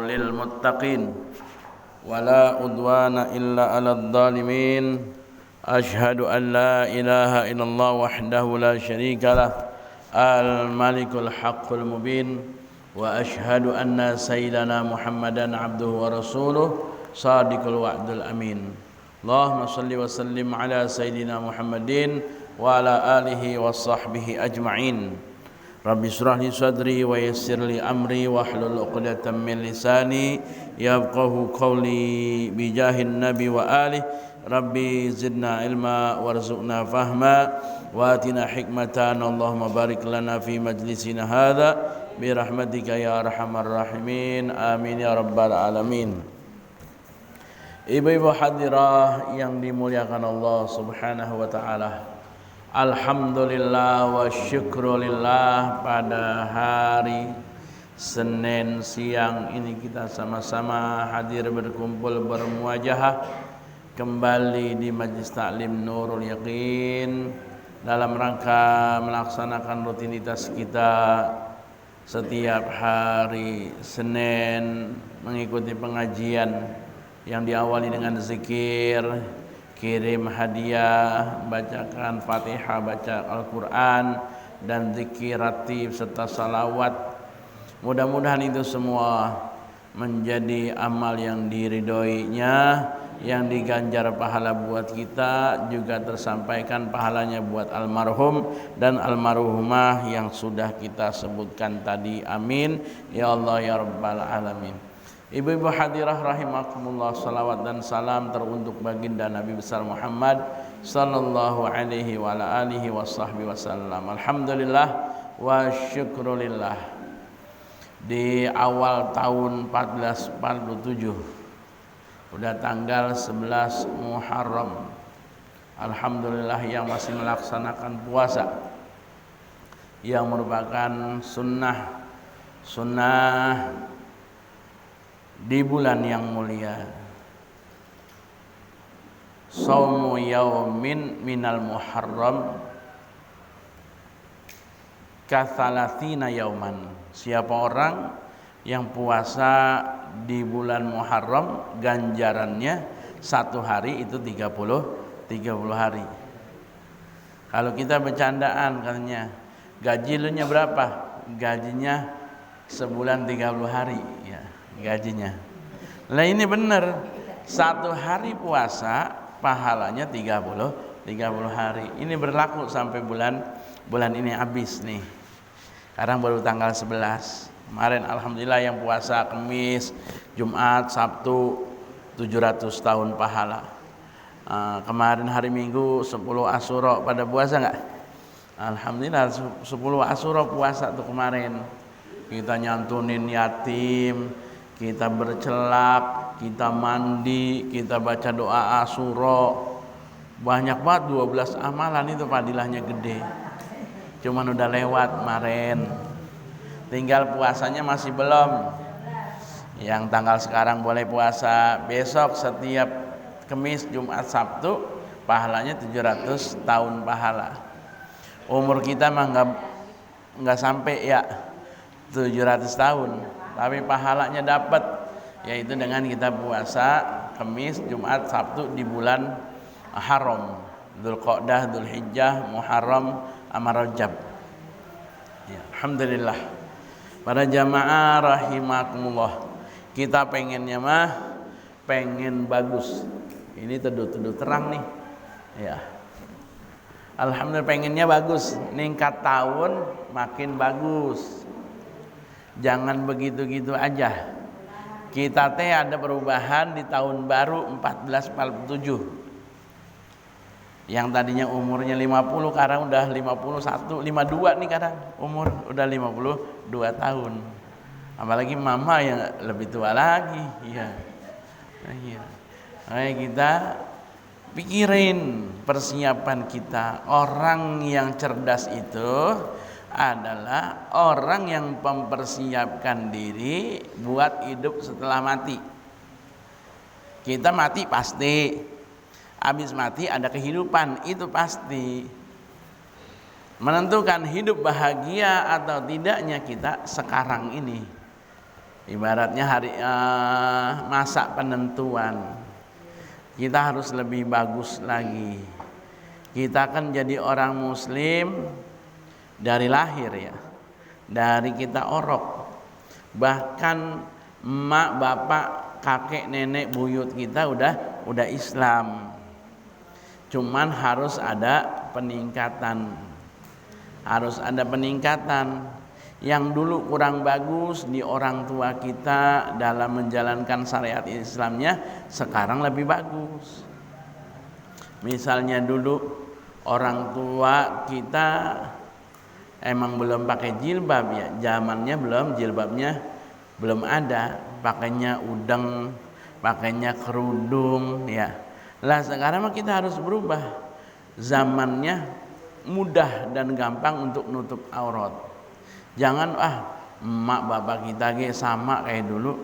للمتقين ولا عدوان إلا على الظالمين أشهد أن لا إله إلا الله وحده لا شريك له الملك الحق المبين وأشهد أن سيدنا محمدا عبده ورسوله صادق الوعد الأمين اللهم صل وسلم على سيدنا محمد وعلى آله وصحبه أجمعين Rabbi shrah li sadri wa yassir li amri wahlul 'uqdatam min lisani yafqahu qawli bi jahin nabi wa alihi Rabbi zidna ilma warzuqna fahma wa atina hikmatan Allahumma barik lana fi majlisina hadza bi rahmatika ya arhamar rahimin amin ya rabbal alamin. Ibu-ibu hadirah yang dimuliakan Allah Subhanahu wa taala. Alhamdulillah wa syukrulillah, pada hari Senin siang ini kita sama-sama hadir berkumpul bermuajahah kembali di Majlis Ta'lim Nurul Yaqin dalam rangka melaksanakan rutinitas kita setiap hari Senin, mengikuti pengajian yang diawali dengan zikir, kirim hadiah, bacakan Fatihah, baca Al-Quran dan zikir ratib serta salawat. Mudah-mudahan itu semua menjadi amal yang diridhoinya, yang diganjar pahala buat kita, juga tersampaikan pahalanya buat almarhum dan almarhumah yang sudah kita sebutkan tadi. Amin ya Allah ya rabbal alamin. Ibu-ibu hadirah rahimakumullah, salawat dan salam teruntuk baginda Nabi besar Muhammad sallallahu alaihi wa ala alihi wasahbihi wasallam. Alhamdulillah wa syukrulillah. Di awal tahun 1447, udah tanggal 11 Muharram, alhamdulillah, yang masih melaksanakan puasa yang merupakan sunnah di bulan yang mulia. Shaumu yaumin minal muharram kathalathina yauman. Siapa orang yang puasa di bulan Muharram, ganjarannya satu hari itu 30 hari. Kalau kita bercandaan katanya, gaji lu nya berapa? Gajinya sebulan 30 hari ya, gajinya. Lah ini benar, satu hari puasa pahalanya 30 hari. Ini berlaku sampai bulan ini habis nih. Sekarang baru tanggal 11. Kemarin alhamdulillah yang puasa Kamis, Jumat, Sabtu 700 tahun pahala. Kemarin hari Minggu 10 Asyura, pada puasa enggak? Alhamdulillah 10 Asyura puasa tuh kemarin. Kita nyantunin yatim, kita bercelak, kita mandi, kita baca doa Asyura. Banyak banget, 12 amalan itu fadilahnya gede. Cuman udah lewat kemarin. Tinggal puasanya masih belum. Yang tanggal sekarang boleh puasa, besok setiap Kamis, Jumat, Sabtu pahalanya 700 tahun pahala. Umur kita mah enggak sampai ya 700 tahun, tapi pahalanya dapat, yaitu dengan kita puasa Kamis, Jumat, Sabtu di bulan Haram, Dzulqa'dah, Dzulhijjah, Muharram, Rajab. Ya, alhamdulillah. Para jamaah rahimakumullah, kita pengennya pengen bagus. Ini teduh-teduh terang nih. Ya. Alhamdulillah pengennya bagus, ningkat tahun makin bagus. Jangan begitu-gitu aja. Kita ada perubahan di tahun baru 1447. Yang tadinya umurnya 50 sekarang udah 51, 52 nih sekarang umur udah 52 tahun. Apalagi mama yang lebih tua lagi, iya. Nah, kita pikirin persiapan kita. Orang yang cerdas itu adalah orang yang mempersiapkan diri buat hidup setelah mati. Kita mati pasti, habis mati ada kehidupan, itu pasti. Menentukan hidup bahagia atau tidaknya kita sekarang ini. Ibaratnya masa penentuan. Kita harus lebih bagus lagi. Kita kan jadi orang muslim dari lahir ya. Dari kita orok. Bahkan emak, bapak, kakek, nenek, buyut kita udah Islam. Cuman harus ada peningkatan. Harus ada peningkatan. Yang dulu kurang bagus di orang tua kita dalam menjalankan syariat Islamnya, sekarang lebih bagus. Misalnya dulu orang tua kita emang belum pakai jilbab ya, zamannya jilbabnya belum ada, pakainya udeng, pakainya kerudung ya. Lah sekarang mah kita harus berubah. Zamannya mudah dan gampang untuk nutup aurat. Jangan emak bapak kita sama kayak dulu,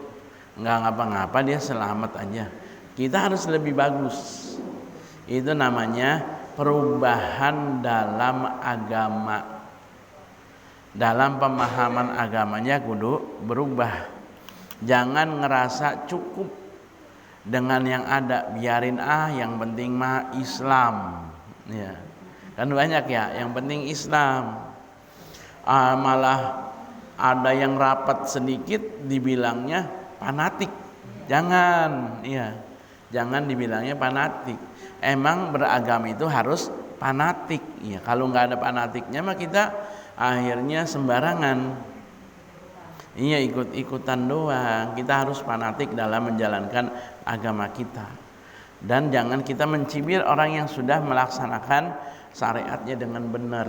nggak ngapa-ngapa dia selamat aja. Kita harus lebih bagus. Itu namanya perubahan dalam agama. Dalam pemahaman agamanya kudu berubah. Jangan ngerasa cukup dengan yang ada, biarin yang penting mah Islam. Ya. Kan banyak ya, yang penting Islam. Malah ada yang rapat sedikit dibilangnya fanatik. Jangan dibilangnya fanatik. Emang beragama itu harus fanatik ya. Kalau nggak ada fanatiknya mah kita akhirnya sembarangan. Iya, ikut-ikutan doang. Kita harus fanatik dalam menjalankan agama kita. Dan jangan kita mencibir orang yang sudah melaksanakan syariatnya dengan benar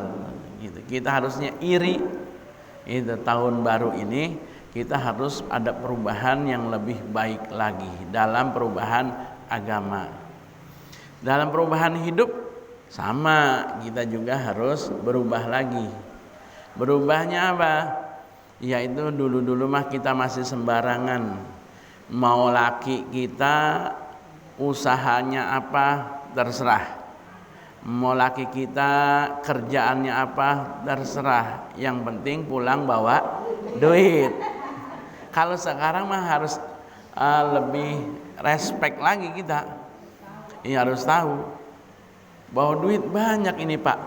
gitu. Kita harusnya iri. Itu tahun baru ini kita harus ada perubahan yang lebih baik lagi dalam perubahan agama. Dalam perubahan hidup sama, kita juga harus berubah lagi. Berubahnya apa? Yaitu dulu-dulu mah kita masih sembarangan. Mau laki kita usahanya apa terserah. Mau laki kita kerjaannya apa terserah, yang penting pulang bawa duit. Kalau sekarang mah harus lebih respect lagi kita. Harus tahu bahwa duit banyak ini Pak,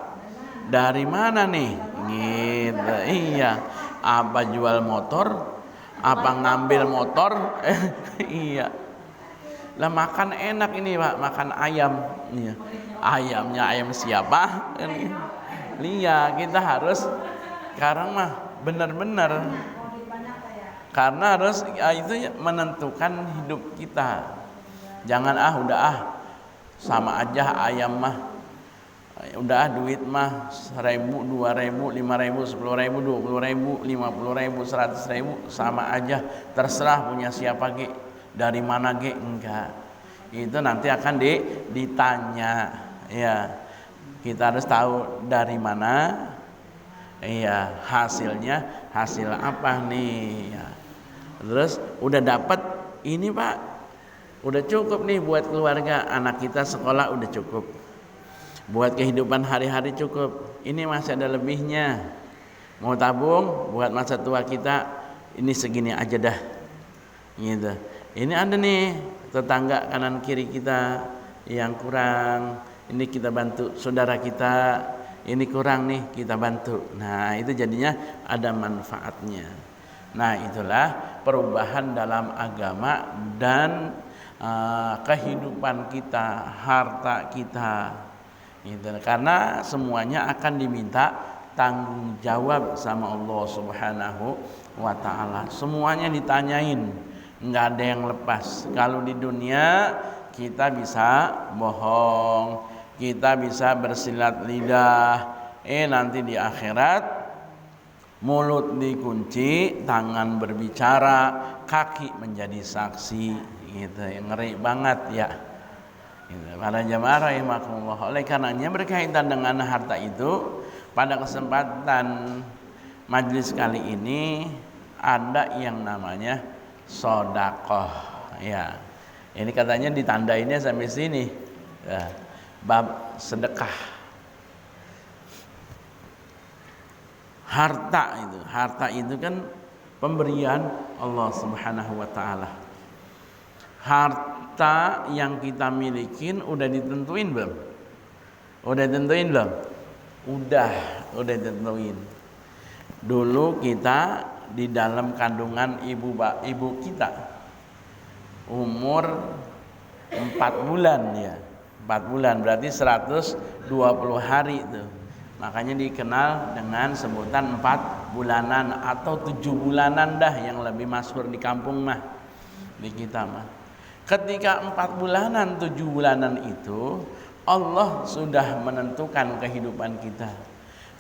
dari mana nih gitu. Iya, apa jual motor, apa ngambil motor. Iya lah, makan enak ini Pak, makan ayam. Iya. Ayamnya ayam siapa? Iya, kita harus sekarang mah benar-benar, karena harus itu menentukan hidup kita. Jangan udah sama aja ayam mah, udah duit mah 1.000, 2.000, 5.000, 10.000, 20.000, 50.000, 100.000 sama aja, terserah punya siapa dari mana enggak. Itu nanti akan ditanya. Ya, kita harus tahu dari mana. Iya, hasilnya hasil apa nih ya. Terus udah dapat ini Pak, udah cukup nih buat keluarga, anak kita sekolah udah cukup, buat kehidupan hari-hari cukup. Ini masih ada lebihnya, mau tabung buat masa tua kita, ini segini aja dah gitu. Ini ada nih tetangga kanan kiri kita yang kurang, ini kita bantu. Saudara kita ini kurang nih, kita bantu. Nah itu jadinya ada manfaatnya. Nah itulah perubahan dalam agama dan kehidupan kita, harta kita gitu. Karena semuanya akan diminta tanggung jawab sama Allah Subhanahu wa ta'ala. Semuanya ditanyain, nggak ada yang lepas. Kalau di dunia kita bisa bohong, kita bisa bersilat lidah, nanti di akhirat mulut dikunci, tangan berbicara, kaki menjadi saksi gitu. Ngeri banget ya. Para jamaah rahimakumullah. Oleh karenanya berkaitan dengan harta itu, pada kesempatan majelis kali ini ada yang namanya sodakoh ya. Ini katanya ditandainnya sampai sini ya, bab sedekah. Harta itu kan pemberian Allah Subhanahu wa taala. Harta yang kita milikin udah ditentuin belum? Udah ditentuin belum? Udah ditentuin. Dulu kita di dalam kandungan ibu kita umur 4 bulan ya. 4 bulan berarti 120 hari itu. Makanya dikenal dengan sebutan 4 bulanan atau 7 bulanan dah yang lebih masyhur di kampung mah, di kita mah. Ketika 4 bulanan 7 bulanan itu Allah sudah menentukan kehidupan kita.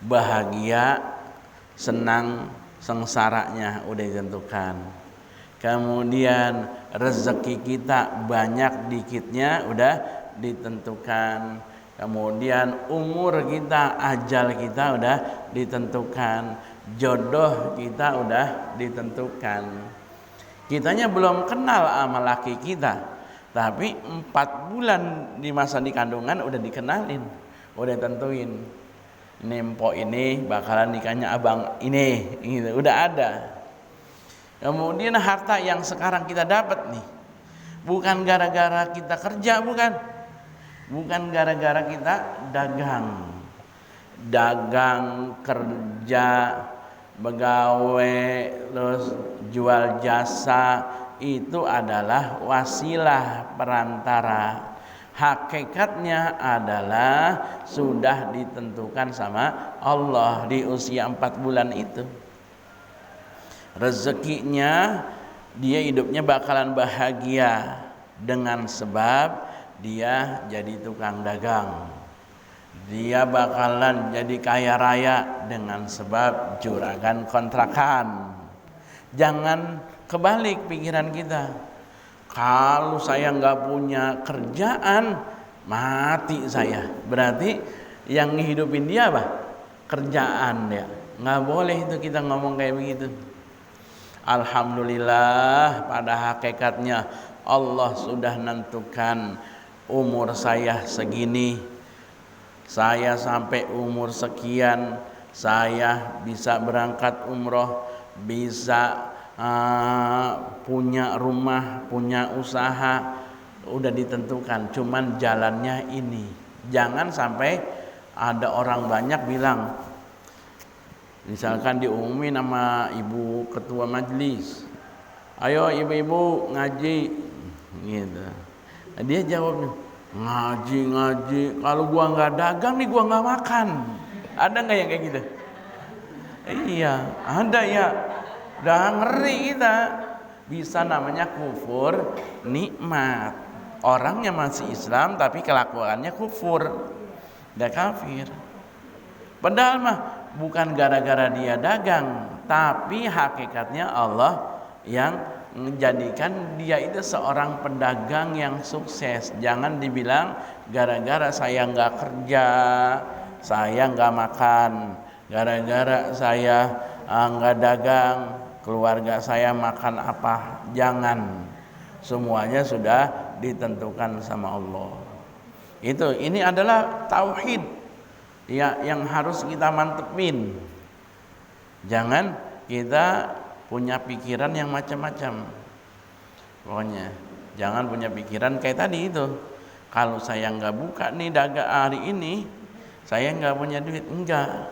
Bahagia, senang, sengsaranya udah ditentukan. Kemudian rezeki kita banyak dikitnya udah ditentukan. Kemudian umur kita, ajal kita udah ditentukan. Jodoh kita udah ditentukan. Kitanya belum kenal sama laki kita, tapi 4 bulan di masa di kandungan udah dikenalin, udah tentuin. Ini empok ini bakalan nikahnya abang ini, gitu, udah ada. Kemudian harta yang sekarang kita dapat nih, bukan gara-gara kita kerja, bukan gara-gara kita dagang kerja, begawe, terus jual jasa, itu adalah wasilah perantara. Hakikatnya adalah sudah ditentukan sama Allah di usia 4 bulan itu. Rezekinya dia hidupnya bakalan bahagia dengan sebab dia jadi tukang dagang. Dia bakalan jadi kaya raya dengan sebab juragan kontrakan. Jangan kebalik pikiran kita. Kalau saya nggak punya kerjaan, mati saya. Berarti yang ngehidupin dia apa? Kerjaan dia. Nggak boleh itu kita ngomong kayak begitu. Alhamdulillah, pada hakikatnya Allah sudah nentukan umur saya segini. Saya sampai umur sekian, saya bisa berangkat umroh, bisa punya rumah, punya usaha, udah ditentukan. Cuman jalannya ini. Jangan sampai ada orang banyak bilang, misalkan diumumin sama ibu ketua majelis, ayo ibu-ibu ngaji, gitu. Dia jawabnya, ngaji, kalau gua nggak dagang nih gua nggak makan. Ada nggak yang kayak gitu? Iya, ada ya. Udah ngeri kita, bisa namanya kufur nikmat. Orangnya masih Islam tapi kelakuannya kufur, udah kafir. Padahal mah bukan gara-gara dia dagang, tapi hakikatnya Allah yang menjadikan dia itu seorang pedagang yang sukses. Jangan dibilang gara-gara saya nggak kerja, saya nggak makan, gara-gara saya nggak dagang, keluarga saya makan apa. Jangan, semuanya sudah ditentukan sama Allah. Ini adalah tauhid ya, yang harus kita mantepin. Jangan kita punya pikiran yang macam-macam. Pokoknya jangan punya pikiran kayak tadi itu. Kalau saya nggak buka nih dagang hari ini, saya nggak punya duit. Enggak.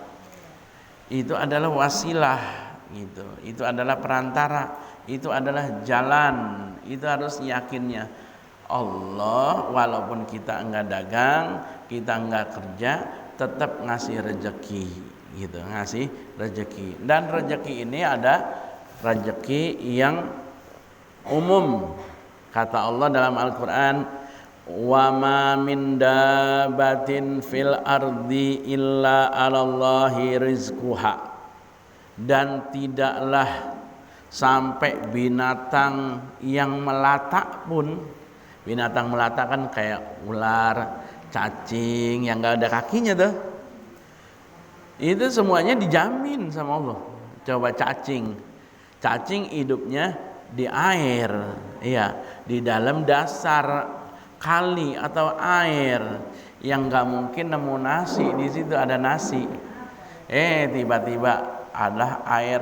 Itu adalah wasilah. Gitu. Itu adalah perantara, itu adalah jalan. Itu harus yakinnya Allah, walaupun kita enggak dagang, kita enggak kerja, tetap ngasih rezeki, gitu, ngasih rezeki. Dan rezeki ini ada rezeki yang umum. Kata Allah dalam Al-Qur'an, wa ma min dabatin fil ardi illa 'alallahi rizquha. Dan tidaklah sampai binatang yang melata pun, binatang melata kan kayak ular, cacing yang nggak ada kakinya tuh, itu semuanya dijamin sama Allah. Coba cacing hidupnya di air, ya, di dalam dasar kali atau air yang nggak mungkin nemu nasi. Di situ ada nasi, tiba-tiba ada air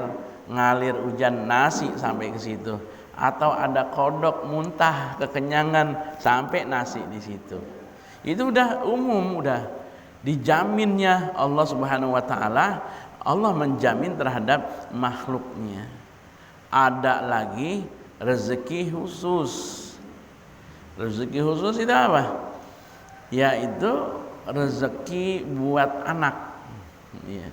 ngalir hujan nasi sampai ke situ, atau ada kodok muntah kekenyangan sampai nasi di situ. Itu udah umum, udah dijaminnya Allah Subhanahu wa taala. Allah menjamin terhadap makhluknya. Ada lagi rezeki khusus. Rezeki khusus itu apa? Yaitu rezeki buat anak. Ya.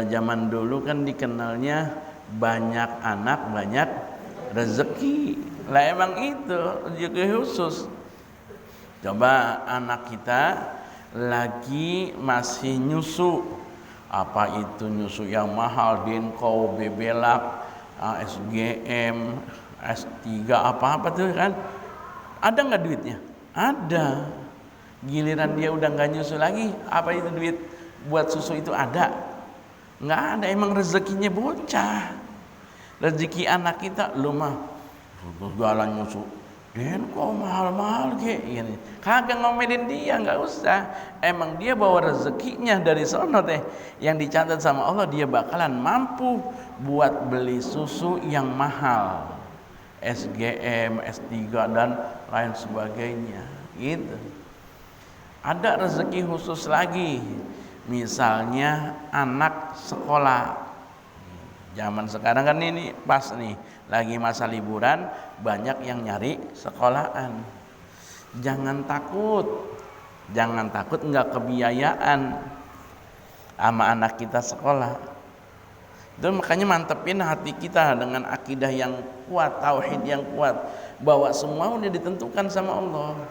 Zaman dulu kan dikenalnya banyak anak banyak rezeki. Lah emang itu rezeki khusus. Coba anak kita lagi masih nyusu, apa itu nyusu yang mahal, Denko, Bebelak, SGM, S3 apa-apa tuh kan. Ada nggak duitnya? Ada. Giliran dia udah nggak nyusu lagi, apa itu duit buat susu itu ada? Nggak ada. Emang rezekinya bocah. Rezeki anak kita, lu mah jualan nyusu Denko mahal-mahal kayak gini. Kagak ngomelin dia, nggak usah. Emang dia bawa rezekinya dari sono teh. Yang dicatat sama Allah, dia bakalan mampu buat beli susu yang mahal, SGM, S3 dan lain sebagainya. Gitu. Ada rezeki khusus lagi. Misalnya anak sekolah. Zaman sekarang kan ini pas nih lagi masa liburan, banyak yang nyari sekolahan. Jangan takut nggak kebiayaan sama anak kita sekolah. Itu makanya mantepin hati kita dengan akidah yang kuat, tauhid yang kuat, bahwa semua udah ditentukan sama Allah.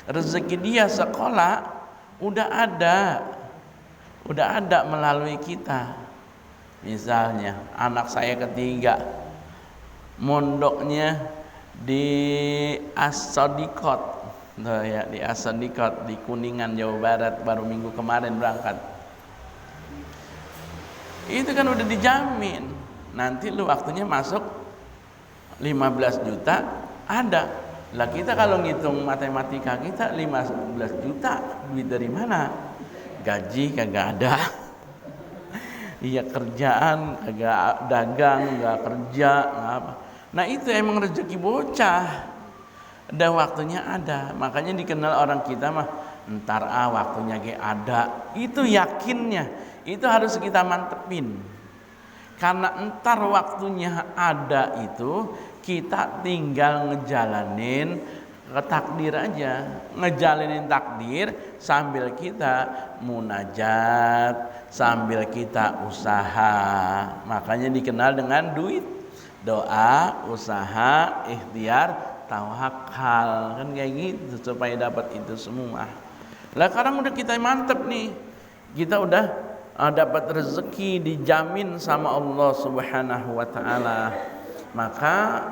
Rezeki dia sekolah udah ada melalui kita. Misalnya anak saya ketiga mondoknya di As-Sodikot, ya, di As-Sodikot di Kuningan, Jawa Barat, baru minggu kemarin berangkat. Itu kan udah dijamin, nanti lu waktunya masuk 15 juta ada. Lah kita kalau ngitung matematika kita 15 juta duit dari mana? Gaji kagak ada. Iya, kerjaan agak dagang, nggak kerja, nggak apa. Nah itu emang rezeki bocah. Dan waktunya ada. Makanya dikenal orang kita mah entar waktunya ge ada. Itu yakinnya. Itu harus kita mantepin. Karena entar waktunya ada itu, kita tinggal ngejalanin takdir aja, ngejalanin takdir sambil kita munajat, sambil kita usaha. Makanya dikenal dengan duit, doa, usaha, ikhtiar, tawakal, kan kayak gitu supaya dapat itu semua. Lah sekarang udah kita mantep nih, kita udah dapat rezeki dijamin sama Allah Subhanahu wa taala. Maka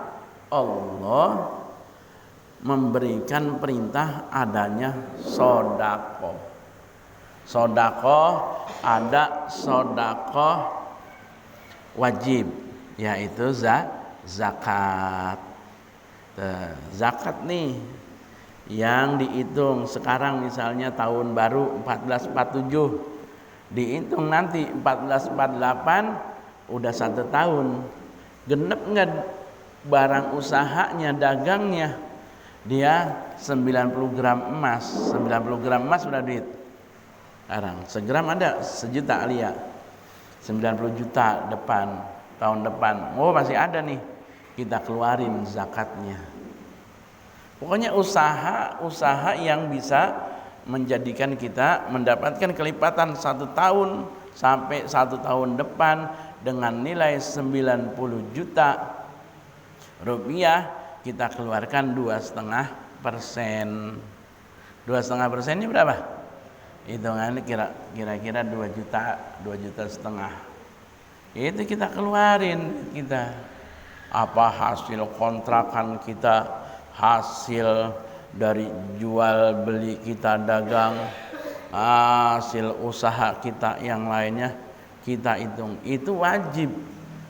Allah memberikan perintah adanya sodako. Sodako ada sodako wajib, yaitu zakat. Zakat nih yang dihitung sekarang, misalnya tahun baru 1447, dihitung nanti 1448 udah 1 tahun. Genep nggak barang usahanya, dagangnya? Dia 90 gram emas. 90 gram emas udah duit. Sekarang segram ada 1 juta alia. 90 juta tahun depan. Oh masih ada nih. Kita keluarin zakatnya. Pokoknya usaha yang bisa menjadikan kita mendapatkan kelipatan 1 tahun sampai 1 tahun depan dengan nilai 90 juta rupiah. Kita keluarkan 2,5%. 2,5% ini berapa? Hitungannya kira-kira 2 juta, 2,5 juta. Itu kita keluarin kita. Apa hasil kontrakan kita, hasil dari jual beli kita dagang, hasil usaha kita yang lainnya kita hitung. Itu wajib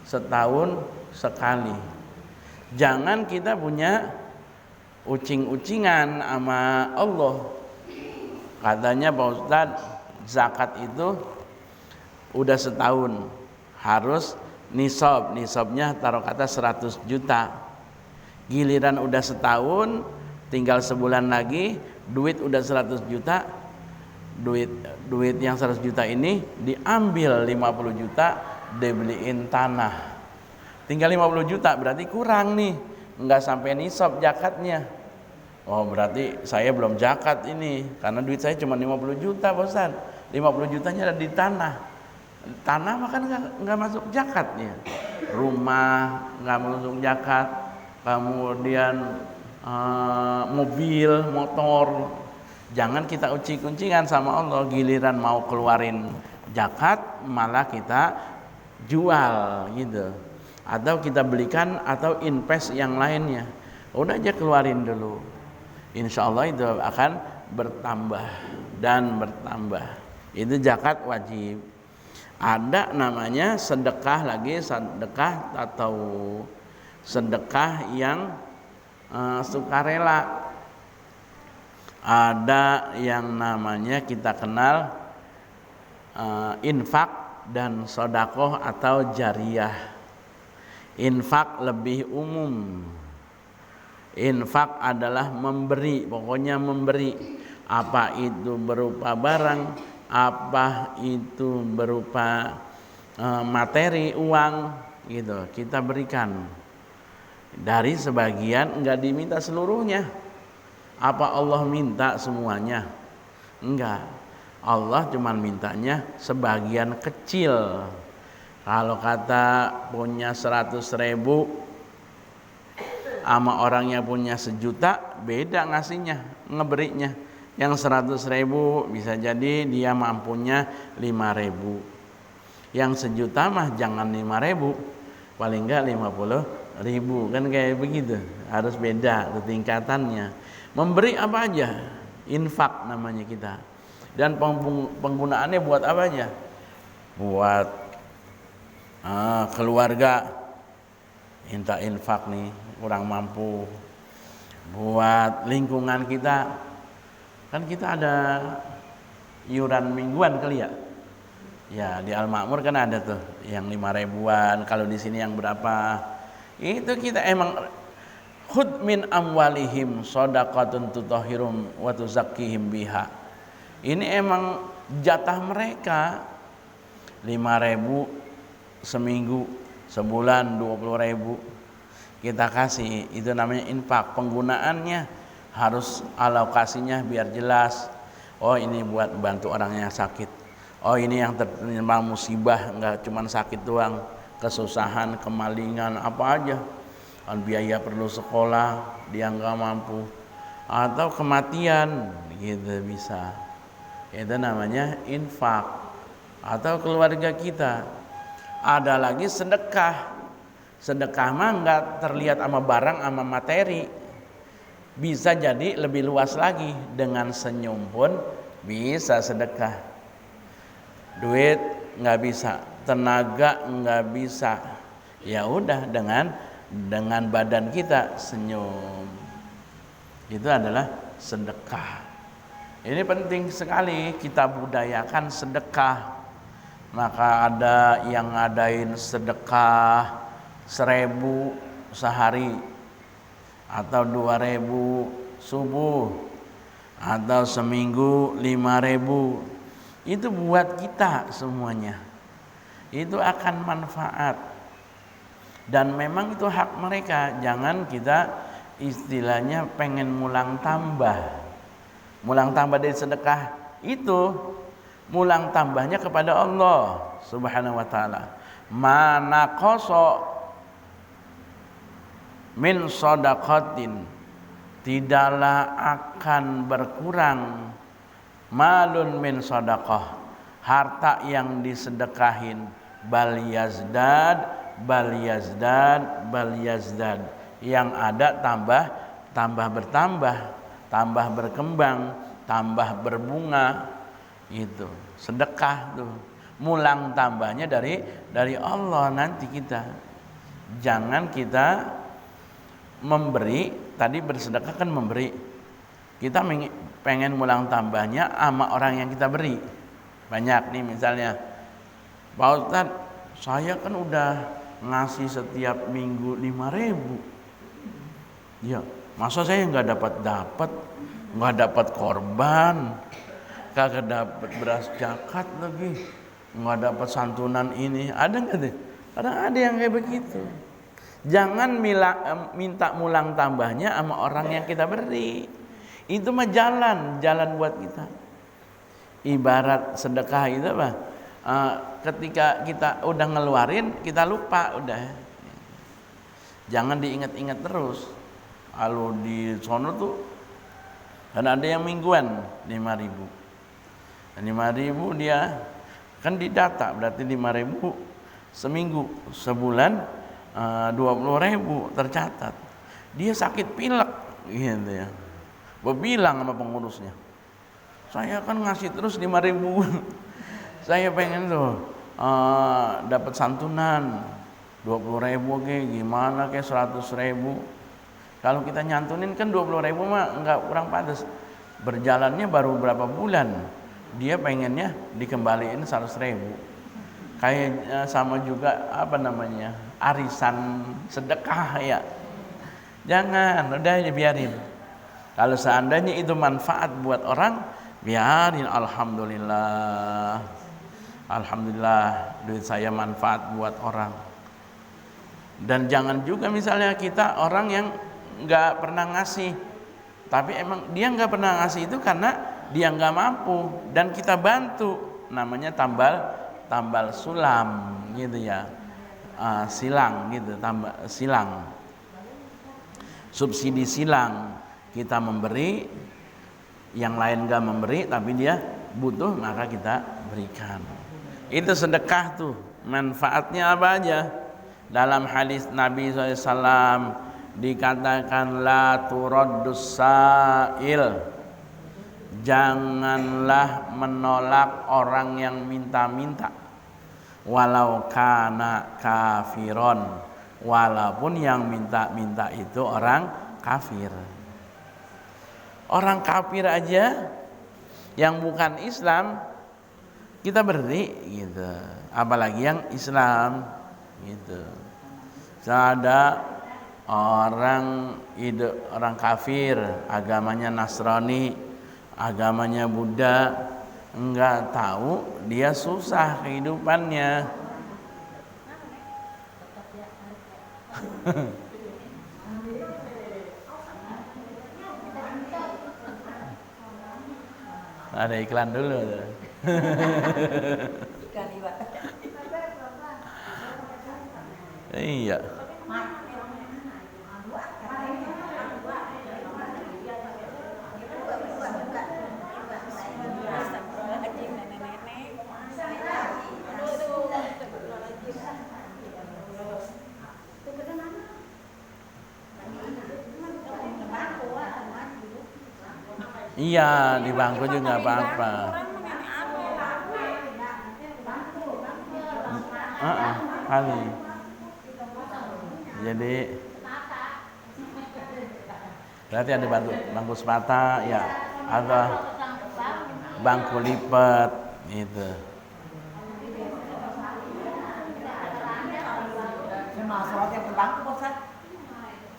setahun sekali. Jangan kita punya ucing-ucingan sama Allah. Katanya Pak Ustadz, zakat itu udah setahun harus nisabnya taruh kata 100 juta. Giliran udah setahun, tinggal sebulan lagi, duit udah 100 juta. Duit yang 100 juta ini diambil 50 juta, dibeliin tanah. Tinggal 50 juta, berarti kurang nih, nggak sampai nisab zakatnya. Oh, berarti saya belum zakat ini, karena duit saya cuma 50 juta, Ustaz. 50 jutanya ada di tanah. Tanah mah kan nggak masuk zakatnya. Rumah nggak masuk zakat. Kemudian mobil, motor. Jangan kita uncing-uncingan sama Allah, giliran mau keluarin zakat malah kita jual gitu. Atau kita belikan atau invest yang lainnya. Udah aja keluarin dulu. Insya Allah itu akan bertambah dan bertambah. Itu zakat wajib. Ada namanya sedekah lagi, sedekah atau sedekah yang sukarela. Ada yang namanya kita kenal infak dan sodakoh atau jariyah. Infak lebih umum. Infak adalah memberi, pokoknya memberi. Apa itu berupa barang, apa itu berupa materi, uang, gitu. Kita berikan. Dari sebagian, enggak diminta seluruhnya. Apa Allah minta semuanya? Enggak. Allah cuma mintanya sebagian kecil. Kalau kata punya 100.000 sama orangnya punya 1.000.000, beda ngasihnya, ngeberinya. Yang 100.000 bisa jadi dia mampunya 5.000. Yang 1.000.000 mah jangan 5.000, paling enggak 50.000, kan kayak begitu. Harus beda tingkatannya. Memberi apa aja, infak namanya kita. Dan penggunaannya buat apa aja? Buat keluarga, minta infak nih, kurang mampu. Buat lingkungan kita, kan kita ada iuran mingguan kali ya. Ya di Al-Ma'mur kan ada tuh yang 5.000-an. Kalau di sini yang berapa? Itu kita emang khud min amwalihim shadaqatun tutahhirum wa tuzakkihim biha. Ini emang jatah mereka. 5.000 seminggu, sebulan 20.000 kita kasih. Itu namanya infak. Penggunaannya harus alokasinya biar jelas. Oh, ini buat bantu orang yang sakit. Oh, ini yang tertimpa musibah, enggak cuma sakit doang, kesusahan, kemalingan, apa aja. Biaya perlu sekolah dia enggak mampu, atau kematian gitu bisa. Itu namanya infak. Atau keluarga kita. Ada lagi sedekah. Sedekah mah enggak terlihat sama barang, sama materi. Bisa jadi lebih luas lagi, dengan senyum pun bisa sedekah. Duit enggak bisa, tenaga enggak bisa. Ya udah, dengan badan kita senyum. Itu adalah sedekah. Ini penting sekali kita budayakan sedekah. Maka ada yang ngadain sedekah 1.000 sehari, atau 2.000 subuh, atau seminggu 5.000. Itu buat kita semuanya. Itu akan manfaat. Dan memang itu hak mereka. Jangan kita istilahnya pengen mulang tambah. Mulang tambah dari sedekah itu, mulang tambahnya kepada Allah Subhanahu wa taala. Mana koso min shadaqatin, tidaklah akan berkurang malun min shadaqah, harta yang disedekahin, bal yazdad yang ada tambah bertambah, tambah berkembang, tambah berbunga. Itu sedekah tuh, mulang tambahnya dari Allah. Nanti kita jangan kita memberi, tadi bersedekah kan memberi, kita pengen mulang tambahnya sama orang yang kita beri. Banyak nih misalnya, Pak Ustadz, saya kan udah ngasih setiap minggu 5.000. Ya, masa saya nggak dapat korban, kagak dapat beras zakat lagi, nggak dapat santunan ini. Ada nggak deh? Kadang ada yang kayak begitu. Jangan minta mulang tambahnya sama orang yang kita beri. Itu mah jalan buat kita. Ibarat sedekah itu apa? Ketika kita udah ngeluarin, kita lupa udah. Jangan diingat-ingat terus. Kalau di sono tuh kan ada yang mingguan 5.000. 5.000 dia kan didata, berarti 5.000 seminggu, sebulan 20.000 tercatat. Dia sakit pilek gitu ya. Bilang sama pengurusnya, saya kan ngasih terus 5.000. Saya pengen tuh dapat santunan 20.000 gimana 100.000. Kalau kita nyantunin kan 20.000 mah enggak kurang pantas. Berjalannya baru berapa bulan, dia pengennya dikembaliin 100.000. Kayak sama juga arisan sedekah ya. Jangan, udah biarin. Kalau seandainya itu manfaat buat orang, biarin. Alhamdulillah duit saya manfaat buat orang. Dan jangan juga misalnya kita orang yang nggak pernah ngasih, tapi emang dia nggak pernah ngasih itu karena dia nggak mampu dan kita bantu, namanya tambal sulam gitu ya, silang gitu, silang, subsidi silang. Kita memberi, yang lain nggak memberi tapi dia butuh, maka kita berikan. Itu sedekah tuh, manfaatnya apa aja? Dalam hadis Nabi SAW dikatakan la turaddus sa'il, janganlah menolak orang yang minta-minta, walau kana kafiron, walaupun yang minta-minta itu orang kafir. Orang kafir aja yang bukan Islam kita beri gitu, apalagi yang Islam gitu. Ada orang kafir, agamanya Nasrani, agamanya Buddha, enggak tahu dia susah kehidupannya. Ada iklan dulu. Iya. Iya, di bangku juga apa-apa. Kali. Jadi berarti ada bangku sepata ya, atau bangku lipat gitu.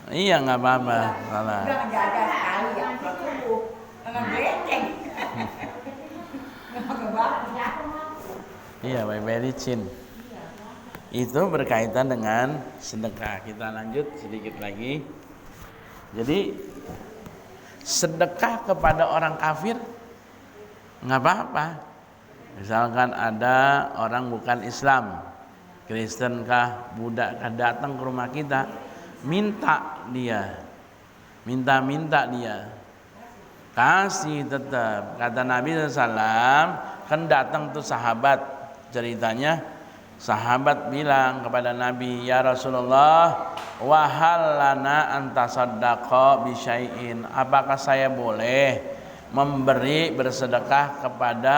Iya, nggak apa-apa, salah. Iya, by licin. Itu berkaitan dengan sedekah. Kita lanjut sedikit lagi. Jadi sedekah kepada orang kafir nggak apa-apa. Misalkan ada orang bukan Islam, Kristen kah, Buddha kah, datang ke rumah kita, minta dia, kasih tetap. Kata Nabi SAW, kan datang tuh sahabat, ceritanya sahabat bilang kepada Nabi, ya Rasulullah, wahal lana antasaddaqa bisyai'in, apakah saya boleh memberi bersedekah kepada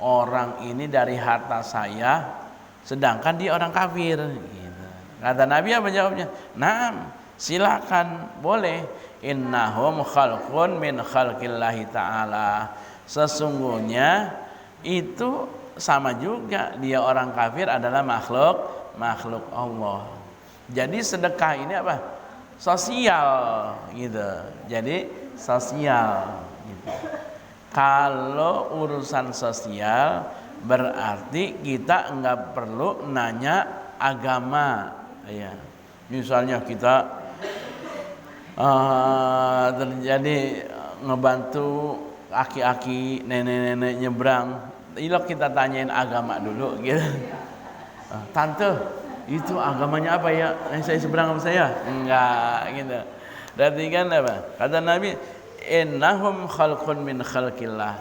orang ini dari harta saya sedangkan dia orang kafir gitu. Kata Nabi apa jawabnya? Naam, silakan, boleh. Innahum khalqun min khalqillahi ta'ala, sesungguhnya itu sama juga, dia orang kafir adalah makhluk Allah. Jadi sedekah ini apa? Sosial gitu. Jadi sosial gitu. Kalau urusan sosial berarti kita enggak perlu nanya agama ya. Misalnya kita terjadi ngebantu aki-aki nenek-nenek nyebrang, ilok kita tanyain agama dulu gitu. Tante, itu agamanya apa ya? Saya seberang sama saya? Enggak gitu. Berarti kan apa? Kata Nabi, innahum khalqun min khalqillah.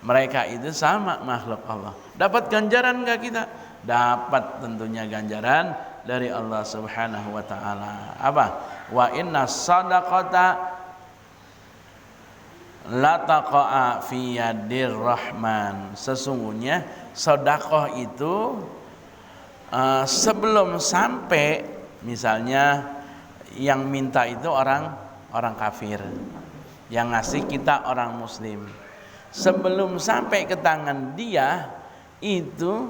Mereka itu sama makhluk Allah. Dapat ganjaran enggak kita? Dapat tentunya ganjaran dari Allah Subhanahu wa taala. Apa? Wa inna sadaqata la taqa'a fi yadir rahman. Sesungguhnya sedekah itu sebelum sampai, misalnya yang minta itu orang kafir, yang ngasih kita orang muslim, sebelum sampai ke tangan dia itu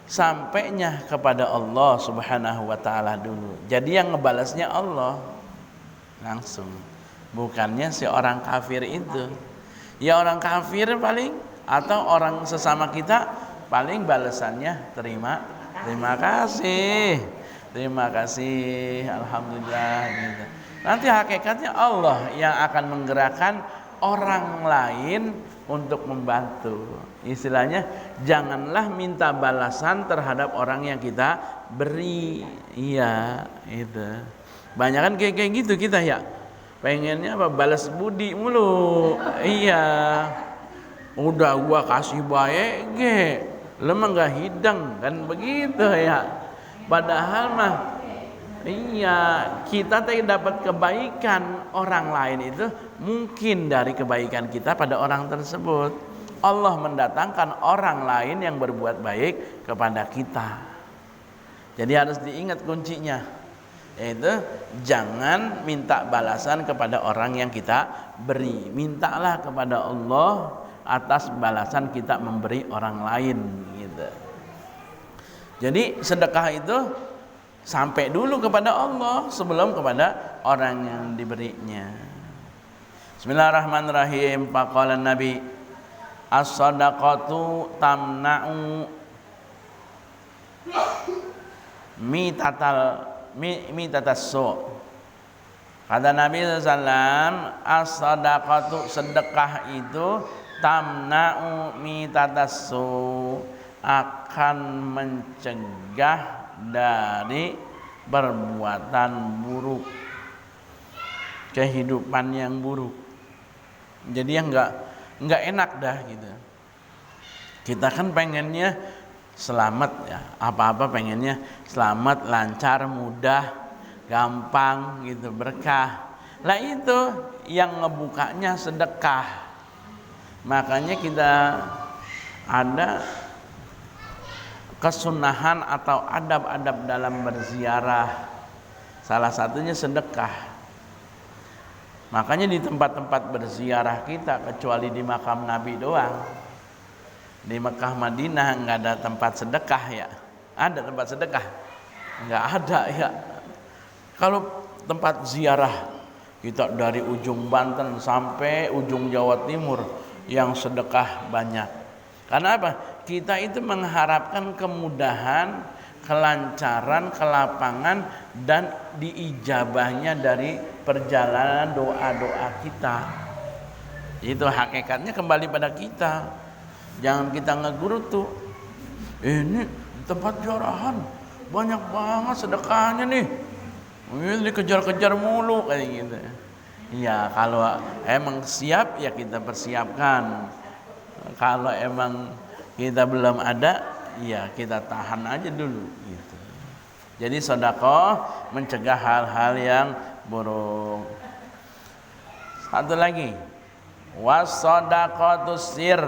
sampainya kepada Allah Subhanahu wa taala dulu. Jadi yang ngebalasnya Allah langsung, bukannya si orang kafir itu. Ya orang kafir paling, atau orang sesama kita paling balasannya terima kasih, alhamdulillah gitu. Nanti hakikatnya Allah yang akan menggerakkan orang lain untuk membantu. Istilahnya janganlah minta balasan terhadap orang yang kita beri. Iya, itu. Banyak kan kayak gitu kita ya. Pengennya apa? Balas budi mulu. Iya. Udah gua kasih baik ge, lemah enggak hidang kan begitu ya. Padahal mah iya, kita dapat kebaikan orang lain itu mungkin dari kebaikan kita pada orang tersebut. Allah mendatangkan orang lain yang berbuat baik kepada kita. Jadi harus diingat kuncinya, yaitu jangan minta balasan kepada orang yang kita beri. Mintalah kepada Allah atas balasan kita memberi orang lain gitu. Jadi sedekah itu sampai dulu kepada Allah sebelum kepada orang yang diberinya. Bismillahirrahmanirrahim. Faqala Nabi, as-sadaqatu tamna'u mitatassu. Kata Nabi SAW, as-sadaqatu, sedekah itu tamna'u mitatassu, akan mencegah dari perbuatan buruk, kehidupan yang buruk. Jadi yang enggak enak dah gitu. Kita kan pengennya selamat ya, apa-apa pengennya selamat, lancar, mudah, gampang gitu, berkah. Lah itu yang ngebukanya sedekah. Makanya kita ada kesunahan atau adab-adab dalam berziarah. Salah satunya sedekah. Makanya di tempat-tempat berziarah kita, kecuali di makam Nabi doang, di Mekah Madinah enggak ada tempat sedekah ya. Ada tempat sedekah? Enggak ada ya. Kalau tempat ziarah kita dari ujung Banten sampai ujung Jawa Timur yang sedekah banyak. Karena apa? Kita itu mengharapkan kemudahan, kelancaran, kelapangan, dan diijabahnya dari perjalanan doa-doa kita. Itu hakikatnya kembali pada kita. Jangan kita ngegurutu. Ini tempat ziarahan banyak banget sedekahnya nih. Ini dikejar-kejar mulu kayak gitu. Ya kalau emang siap ya kita persiapkan. Kalau emang kita belum ada, ya kita tahan aja dulu gitu. Jadi sedekah mencegah hal-hal yang buruk. Satu lagi, was-shadaqatu sir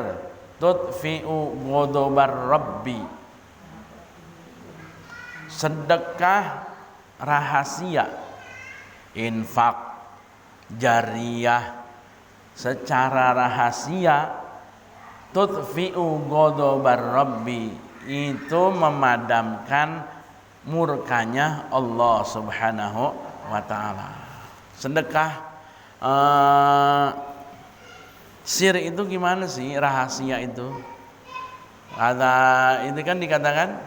tudfi'u ghadabar rabbi. Sedekah rahasia, infak jariyah secara rahasia, tudfi'u ghadabar rabbi, itu memadamkan murkanya Allah Subhanahu wa taala. Sedekah sir itu gimana sih, rahasia itu? Kata itu kan dikatakan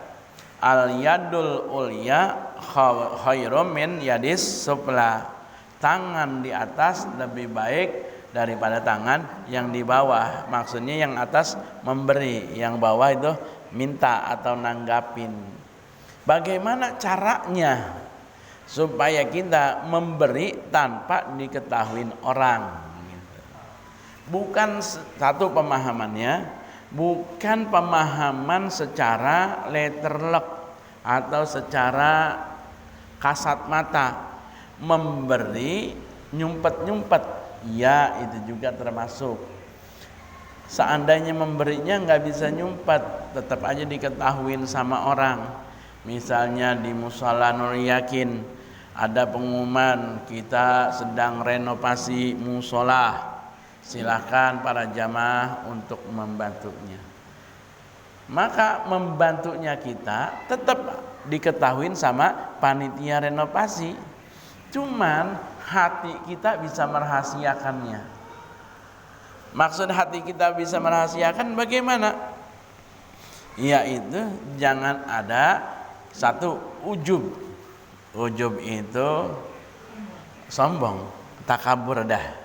al yadul ulya khairum min yadis sufla. Tangan di atas lebih baik daripada tangan yang di bawah. Maksudnya yang atas memberi, yang bawah itu minta atau nanggapin. Bagaimana caranya supaya kita memberi tanpa diketahui orang? Bukan satu pemahamannya, bukan pemahaman secara letterlek atau secara kasat mata. Memberi nyumpet-nyumpet, ya itu juga termasuk. Seandainya memberinya nggak bisa nyumpet, tetap aja diketahuin sama orang. Misalnya di Mushola Nur Yakin ada pengumuman kita sedang renovasi mushola, silahkan para jamaah untuk membantunya. Maka membantunya kita tetap diketahuin sama panitia renovasi. Cuman hati kita bisa merahasiakannya. Maksud hati kita bisa merahasiakan bagaimana? Yaitu jangan ada satu ujub. Ujub itu sombong, takabur dah.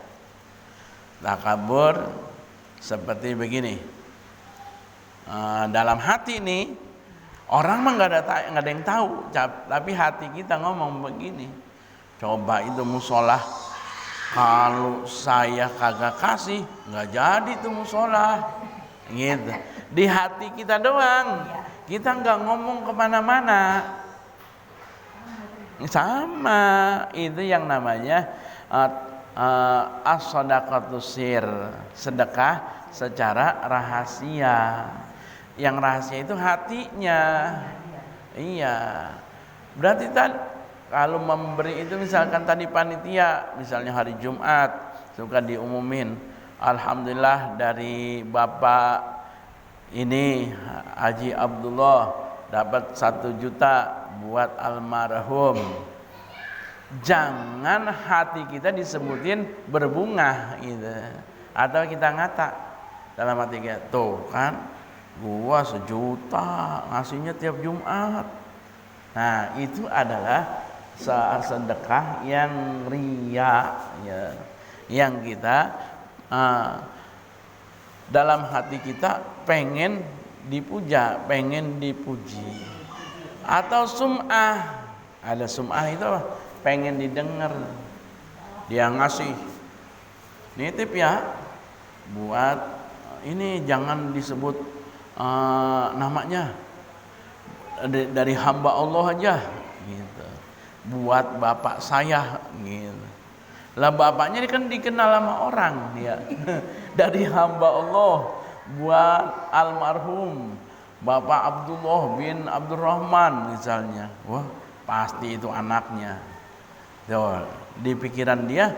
Takabur seperti begini. Dalam hati ini orang mah nggak ada yang tahu, tapi hati kita ngomong begini. Coba itu mushola, kalau saya kagak kasih nggak jadi tuh mushola, gitu. Di hati kita doang, kita nggak ngomong kemana-mana. Sama itu yang namanya as-shadaqatus sir, sedekah secara rahasia. Yang rahasia itu hatinya. Iya. Berarti kalau memberi itu misalkan tadi panitia, misalnya hari Jumat suka diumumin, alhamdulillah dari Bapak ini Haji Abdullah dapat 1 juta buat almarhum. Jangan hati kita disebutin berbunga gitu. Atau kita ngata dalam hati kita, tuh kan gua 1 juta ngasihnya tiap Jumat. Nah itu adalah sedekah yang riya, ya, yang kita dalam hati kita pengen dipuja, pengen dipuji. Atau sum'ah, ada sum'ah itu apa? Pengen didengar, dia ngasih nitip ya, buat ini jangan disebut namanya, dari hamba Allah aja gitu, buat bapak saya gitu. Lah bapaknya kan dikenal sama orang dia. Dari hamba Allah buat almarhum Bapak Abdullah bin Abdurrahman misalnya. Wah, pasti itu anaknya. Tuh, di pikiran dia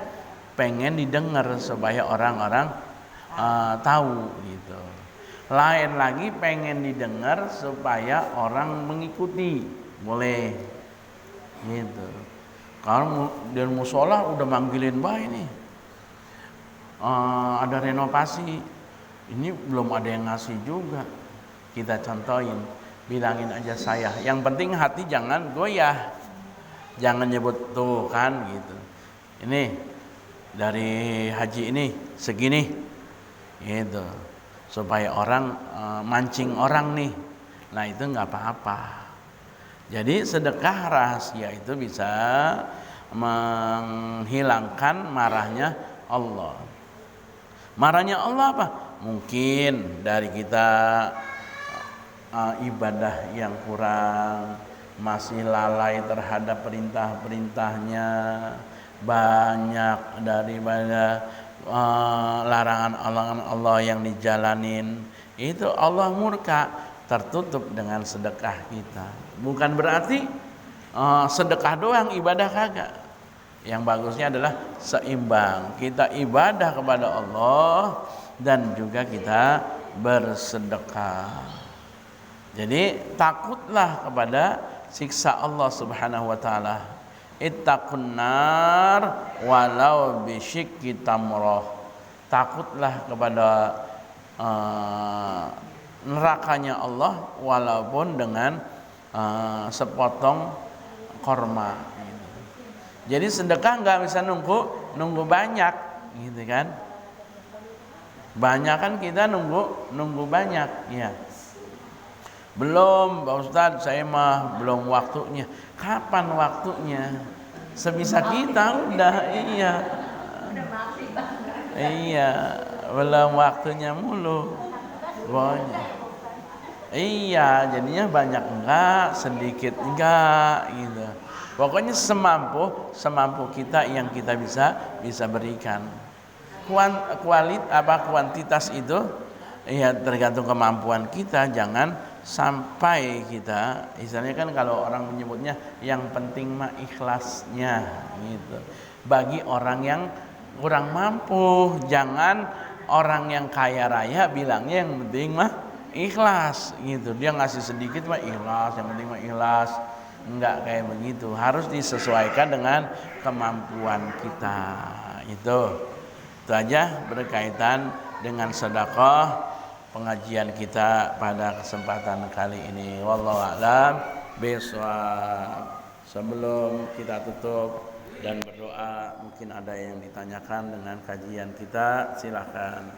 pengen didengar supaya orang-orang tahu gitu. Lain lagi pengen didengar supaya orang mengikuti, boleh gitu. Kalau di mushola udah manggilin baik nih, ada renovasi, ini belum ada yang ngasih juga, kita contohin, bilangin aja saya. Yang penting hati jangan goyah, jangan nyebut tuh kan gitu. Ini dari haji ini segini, gitu, supaya orang mancing orang nih. Nah itu nggak apa-apa. Jadi sedekah rahasia itu bisa menghilangkan marahnya Allah. Marahnya Allah apa? Mungkin dari kita ibadah yang kurang, masih lalai terhadap perintah-perintahnya, banyak daripada larangan Allah yang dijalanin. Itu Allah murka, tertutup dengan sedekah kita. Bukan berarti sedekah doang, ibadah kagak. Yang bagusnya adalah seimbang. Kita ibadah kepada Allah dan juga kita bersedekah. Jadi takutlah kepada siksa Allah Subhanahu wa taala. Ittaqun nar walau bisyikki tamrah. Takutlah kepada nerakanya Allah walaupun dengan sepotong korma. Jadi sedekah nggak bisa nunggu banyak, gitu kan? Banyak kan kita nunggu banyak, ya. Belum, Pak Ustadz, saya mah belum waktunya. Kapan waktunya? Sebisa kita udah, iya. Iya, belum waktunya mulu. Banyak. Iya, jadinya banyak enggak, sedikit enggak, gitu. Pokoknya semampu kita yang kita bisa berikan. Kuantitas itu ya tergantung kemampuan kita. Jangan sampai kita, misalnya kan kalau orang menyebutnya yang penting mah ikhlasnya, gitu. Bagi orang yang kurang mampu, jangan orang yang kaya raya bilangnya yang penting mah ikhlas, gitu. Dia ngasih sedikit mah ikhlas, yang penting mah ikhlas. Enggak kayak begitu, harus disesuaikan dengan kemampuan kita. Itu aja berkaitan dengan sedekah pengajian kita pada kesempatan kali ini. Wallahu a'lam bishawab. Sebelum kita tutup dan berdoa, mungkin ada yang ditanyakan dengan kajian kita, silakan.